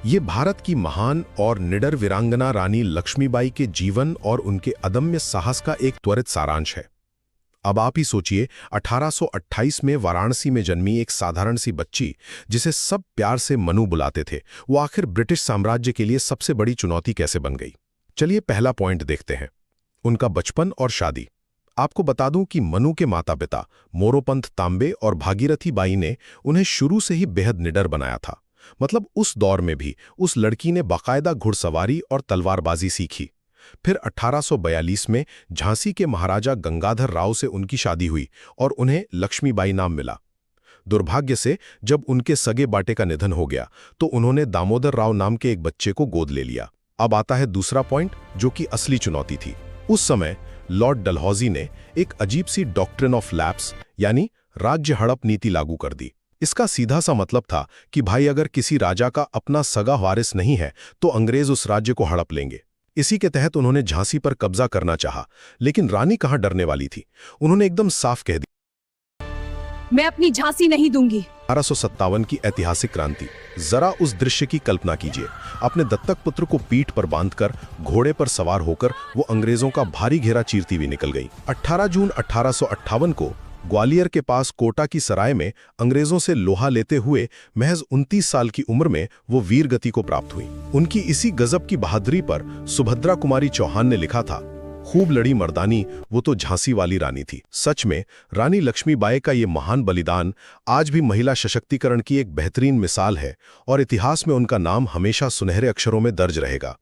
ये भारत की महान और निडर वीरांगना रानी लक्ष्मीबाई के जीवन और उनके अदम्य साहस का एक त्वरित सारांश है। अब आप ही सोचिए, 1828 में वाराणसी में जन्मी एक साधारण सी बच्ची, जिसे सब प्यार से मनु बुलाते थे, वो आखिर ब्रिटिश साम्राज्य के लिए सबसे बड़ी चुनौती कैसे बन गई। चलिए पहला पॉइंट देखते हैं, उनका बचपन और शादी। आपको बता दूं कि मनु के माता पिता मोरोपंत तांबे और भागीरथी बाई ने उन्हें शुरू से ही बेहद निडर बनाया था। मतलब उस दौर में भी उस लड़की ने बाकायदा घुड़सवारी और तलवारबाजी सीखी। फिर 1842 में झांसी के महाराजा गंगाधर राव से उनकी शादी हुई और उन्हें लक्ष्मीबाई नाम मिला। दुर्भाग्य से जब उनके सगे बाटे का निधन हो गया तो उन्होंने दामोदर राव नाम के एक बच्चे को गोद ले लिया। अब आता है दूसरा पॉइंट, जो कि असली चुनौती थी। उस समय लॉर्ड डलहौजी ने एक अजीब सी डॉक्ट्रिन ऑफ लैप्स यानी राज्य हड़प नीति लागू कर दी। इसका सीधा सा मतलब था कि भाई, अगर किसी राजा का अपना सगा वारिस नहीं है तो अंग्रेज उस राज्य को हड़प लेंगे। इसी के तहत उन्होंने झांसी पर कब्जा करना चाहा, लेकिन रानी कहां डरने वाली थी। उन्होंने एकदम साफ कह दिया, मैं अपनी झांसी नहीं दूंगी। 1857 की ऐतिहासिक क्रांति। जरा उस दृश्य की कल्पना कीजिए, अपने दत्तक पुत्र को पीठ पर बांधकर घोड़े पर सवार होकर वो अंग्रेजों का भारी घेरा चीरती हुई निकल गई। 18 जून 1858 को ग्वालियर के पास कोटा की सराय में अंग्रेजों से लोहा लेते हुए महज 29 साल की उम्र में वो वीर गति को प्राप्त हुई। उनकी इसी गजब की बहादुरी पर सुभद्रा कुमारी चौहान ने लिखा था, खूब लड़ी मर्दानी, वो तो झांसी वाली रानी थी। सच में रानी लक्ष्मीबाई का ये महान बलिदान आज भी महिला सशक्तिकरण की एक बेहतरीन मिसाल है और इतिहास में उनका नाम हमेशा सुनहरे अक्षरों में दर्ज रहेगा।